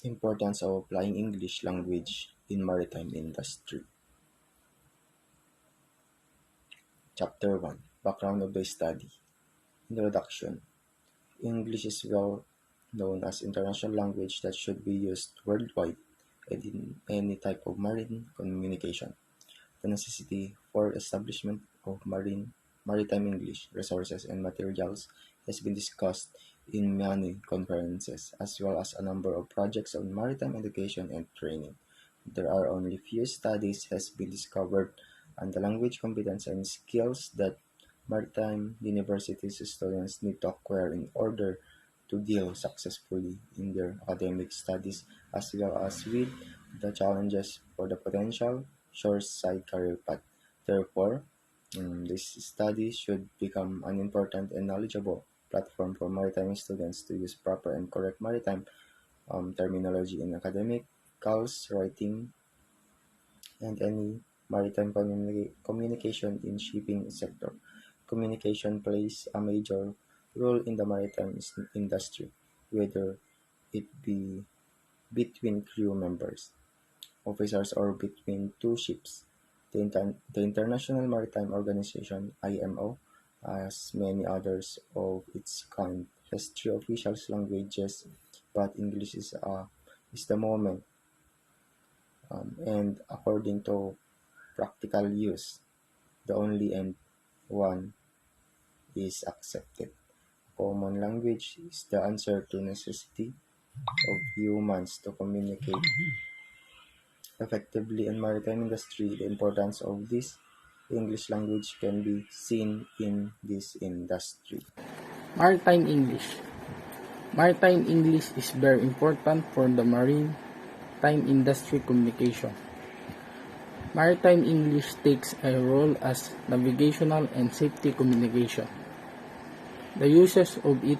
Importance of applying English language in maritime industry. Chapter 1. Background of the study. Introduction. English is well known as international language that should be used worldwide and in any type of marine communication. The necessity for establishment of maritime English resources and materials has been discussed in many conferences, as well as a number of projects on maritime education and training. There are only few studies has been discovered on the language competence and skills that maritime universities students need to acquire in order to deal successfully in their academic studies, as well as with the challenges for the potential shoreside career path. Therefore, this study should become an important and knowledgeable platform for maritime students to use proper and correct maritime terminology in academicals, writing, and any maritime communication in shipping sector. Communication plays a major role in the maritime industry, whether it be between crew members, officers, or between two ships. The International Maritime Organization (IMO), as many others of its kind, has three official languages, but English is the moment, and according to practical use, the only and one is accepted. Common language is the answer to necessity of humans to communicate effectively in maritime industry. The importance of this English language can be seen in this industry. Maritime English. Maritime English is very important for the maritime industry communication. Maritime English takes a role as navigational and safety communication. The uses of it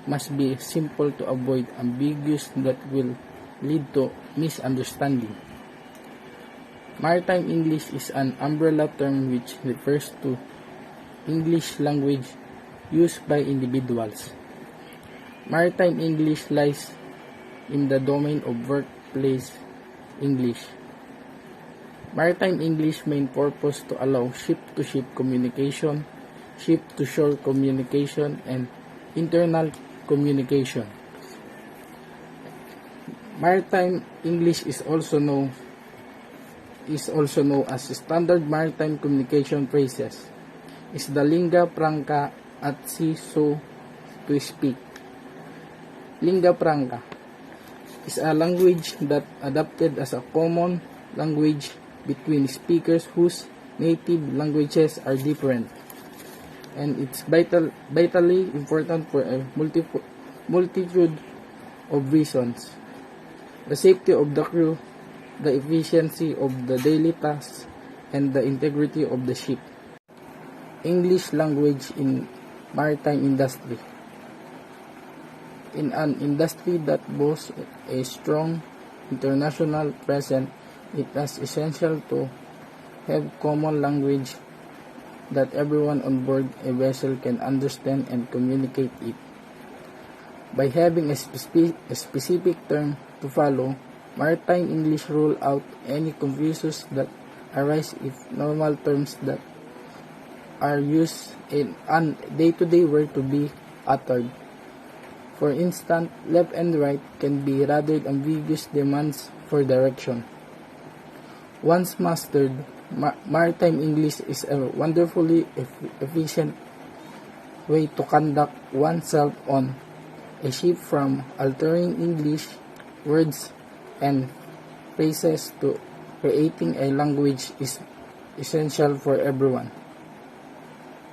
must be simple to avoid ambiguous that will lead to misunderstanding. Maritime English is an umbrella term which refers to English language used by individuals. Maritime English lies in the domain of workplace English. Maritime English main purpose to allow ship-to-ship communication, ship-to-shore communication, and internal communication. Maritime English is also known as standard maritime communication phrases. Is the lingua franca at sea, so to speak. Lingua franca is a language that adapted as a common language between speakers whose native languages are different, and it's vitally important for a multitude of reasons: the safety of the crew, the efficiency of the daily tasks, and the integrity of the ship. English language in maritime industry. In an industry that boasts a strong international presence, it is essential to have common language that everyone on board a vessel can understand and communicate it. By having a specific term to follow, maritime English rule out any confusions that arise if normal terms that are used in day-to-day were to be uttered. For instance, left and right can be rather ambiguous demands for direction. Once mastered, maritime English is a wonderfully efficient way to conduct oneself on a ship, from altering English words and phrases to creating a language is essential for everyone.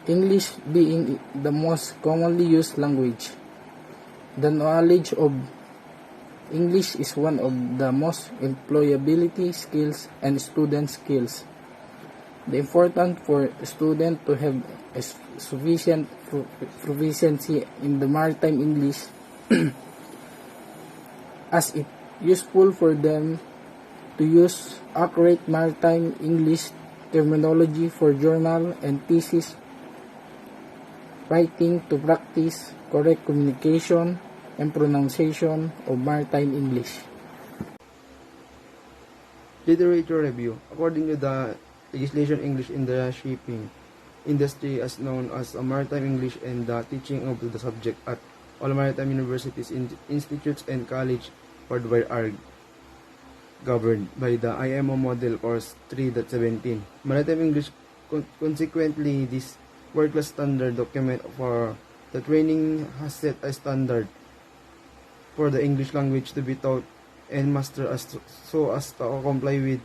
English being the most commonly used language, the knowledge of English is one of the most employability skills and student skills. The important for student to have a sufficient proficiency in the maritime English as it useful for them to use accurate maritime English terminology for journal and thesis writing, to practice correct communication and pronunciation of maritime English. Literature review. According to the legislation, English in the shipping industry is known as maritime English, and the teaching of the subject at all maritime universities, institutes, and colleges worldwide are governed by the IMO Model Course 3.17. Maritime English, consequently, this world-class standard document for the training has set a standard for the English language to be taught and mastered so as to comply with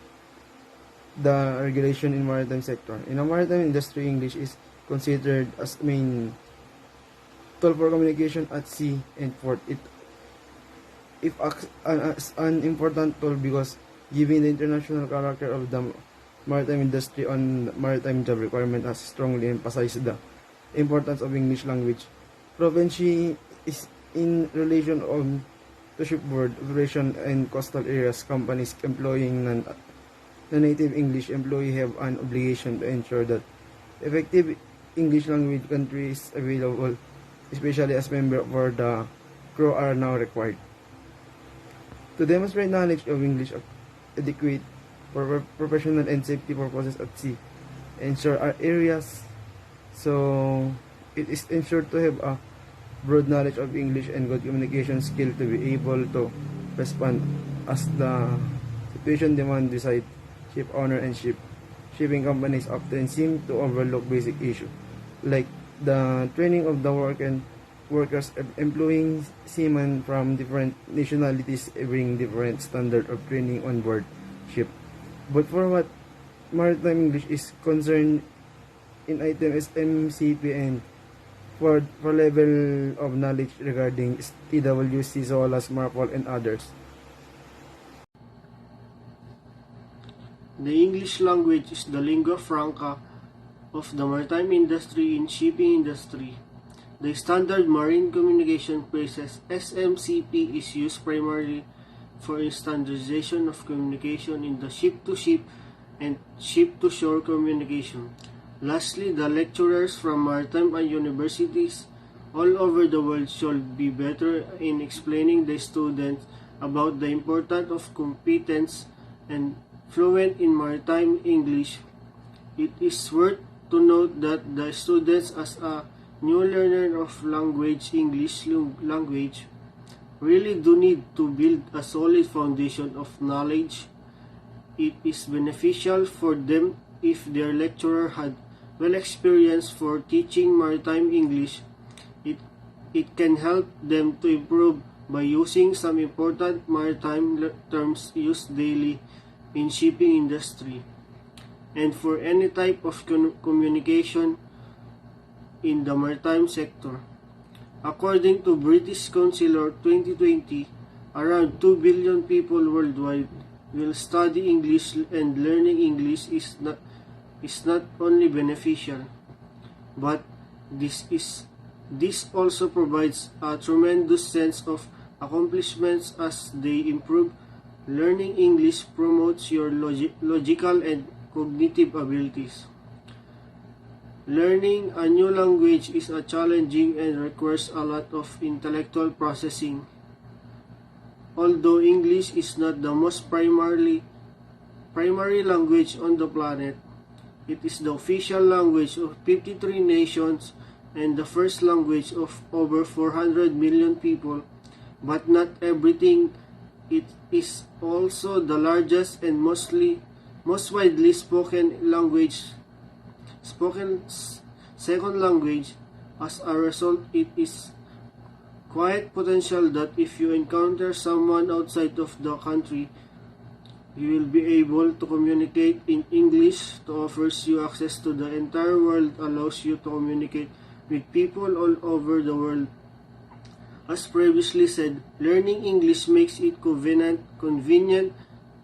the regulation in maritime sector. In a maritime industry, English is considered as main tool for communication at sea and port. It acts as an important tool because given the international character of the maritime industry on maritime job requirement has strongly emphasized the importance of English language. Proficiency is in relation to shipboard operation and coastal areas. Companies employing non-native English employee have an obligation to ensure that effective English language country is available, especially as member for the crew are now required. To demonstrate knowledge of English adequate for professional and safety purposes at sea, ensure our areas, so it is ensured to have a broad knowledge of English and good communication skill to be able to respond as the situation demand decide. Ship owner and shipping companies often seem to overlook basic issues like the training of the workers employing seamen from different nationalities bring different standard of training on board ship. But for what maritime English is concerned in item SMCP and for level of knowledge regarding TWC, SOLAS, MARPOL, and others. The English language is the lingua franca of the maritime industry and shipping industry. The standard marine communication process SMCP is used primarily for standardization of communication in the ship-to-ship and ship-to-shore communication. Lastly, the lecturers from maritime universities all over the world should be better in explaining the students about the importance of competence and fluent in maritime English. It is worth to note that the students as a new learner of English language, really do need to build a solid foundation of knowledge. It is beneficial for them if their lecturer had well experience for teaching maritime English. It can help them to improve by using some important maritime terms used daily in shipping industry and for any type of communication in the maritime sector. According to British Council 2020, around 2 billion people worldwide will study English, and learning English is not only beneficial, but this also provides a tremendous sense of accomplishments as they improve. Learning English promotes your logical and cognitive abilities. Learning a new language is a challenging and requires a lot of intellectual processing. Although English is not the most primary language on the planet, it is the official language of 53 nations and the first language of over 400 million people, but not everything. It is also the largest and most widely spoken second language. As a result, it is quite potential that if you encounter someone outside of the country, you will be able to communicate in English. To offers you access to the entire world, allows you to communicate with people all over the world. As previously said, learning English makes it convenient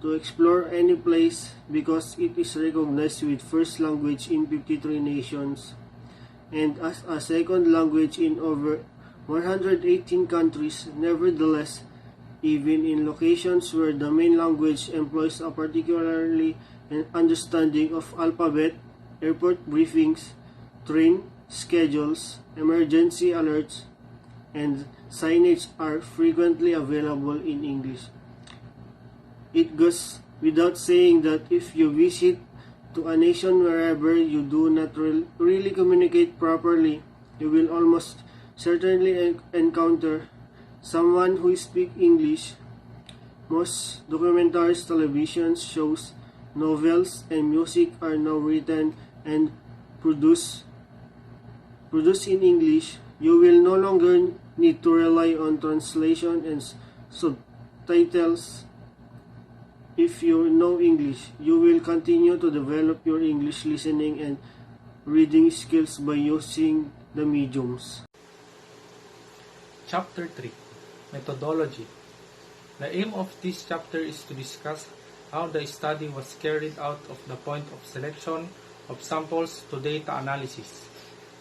to explore any place because it is recognized with first language in 53 nations and as a second language in over 118 countries. Nevertheless, even in locations where the main language employs a particularly understanding of alphabet, airport briefings, train schedules, emergency alerts, and signage are frequently available in English. It goes without saying that if you visit to a nation wherever you do not really communicate properly, you will almost certainly encounter someone who speaks English. Most documentaries, television shows, novels, and music are now written and produced in English. You will no longer need to rely on translation and subtitles. If you know English, you will continue to develop your English listening and reading skills by using the mediums. Chapter 3 Methodology. The aim of this chapter is to discuss how the study was carried out of the point of selection of samples to data analysis.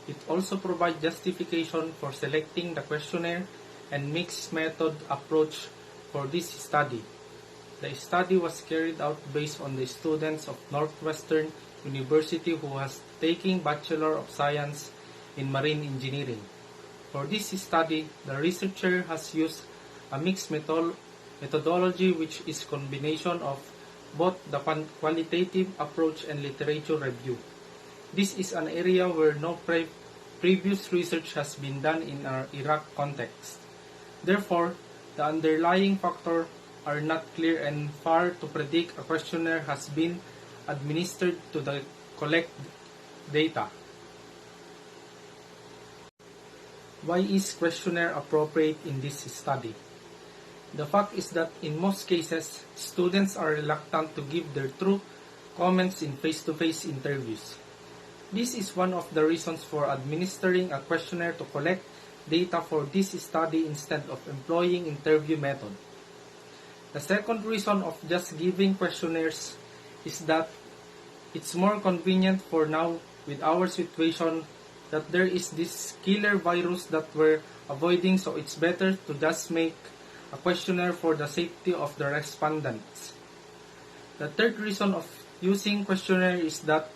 It also provides justification for selecting the questionnaire and mixed method approach for this study. The study was carried out based on the students of Northwestern University who was taking Bachelor of Science in Marine Engineering. For this study, the researcher has used a mixed methodology which is combination of both the qualitative approach and literature review. This is an area where no previous research has been done in our Iraq context. Therefore, the underlying factors are not clear and far to predict a questionnaire has been administered to the collect data. Why is questionnaire appropriate in this study? The fact is that in most cases, students are reluctant to give their true comments in face-to-face interviews. This is one of the reasons for administering a questionnaire to collect data for this study instead of employing interview method. The second reason of just giving questionnaires is that it's more convenient for now with our situation that there is this killer virus that we're avoiding, so it's better to just make a questionnaire for the safety of the respondents. The third reason of using questionnaire is that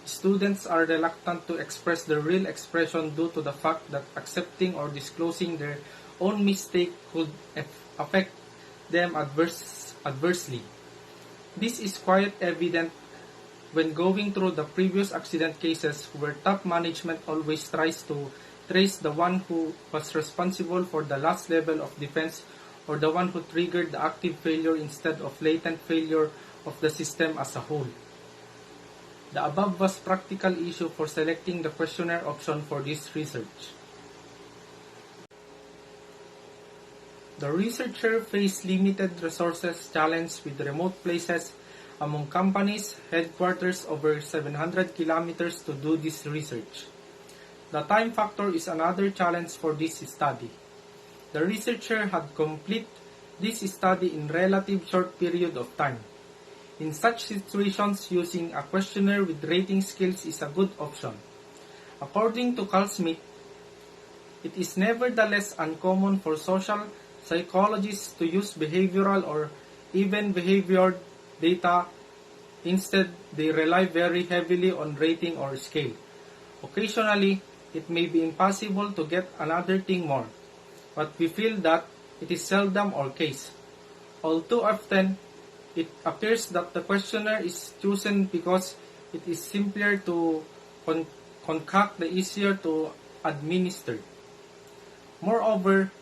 students are reluctant to express their real expression due to the fact that accepting or disclosing their own mistake could affect them adversely. This is quite evident when going through the previous accident cases where top management always tries to trace the one who was responsible for the last level of defense or the one who triggered the active failure instead of latent failure of the system as a whole. The above was practical issue for selecting the questionnaire option for this research. The researcher faced limited resources challenge with remote places among companies headquarters over 700 kilometers to do this research. The time factor is another challenge for this study. The researcher had complete this study in relative short period of time. In such situations, using a questionnaire with rating scales is a good option. According to Carl Smith, it is nevertheless uncommon for social psychologists to use behavioral or even behavior data. Instead, they rely very heavily on rating or scale. Occasionally, it may be impossible to get another thing more, but we feel that it is seldom our case. All too often, it appears that the questionnaire is chosen because it is simpler to concoct, the easier to administer. Moreover,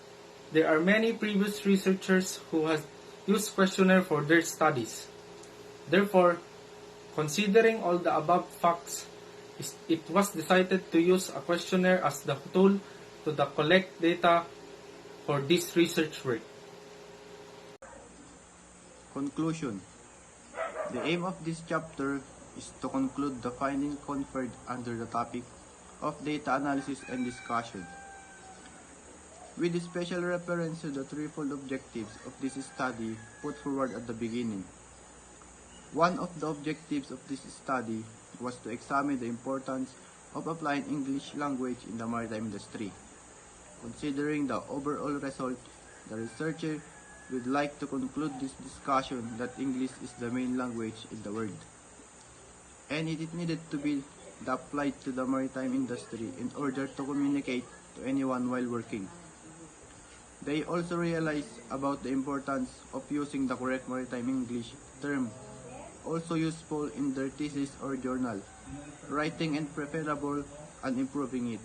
there are many previous researchers who have used questionnaire for their studies. Therefore, considering all the above facts, it was decided to use a questionnaire as the tool to collect data for this research work. Conclusion. The aim of this chapter is to conclude the findings conferred under the topic of data analysis and discussion, with special reference to the threefold objectives of this study put forward at the beginning. One of the objectives of this study was to examine the importance of applying English language in the maritime industry. Considering the overall result, the researcher would like to conclude this discussion that English is the main language in the world, and it needed to be applied to the maritime industry in order to communicate to anyone while working. They also realize about the importance of using the correct maritime English term, also useful in their thesis or journal, writing and preferable and improving it.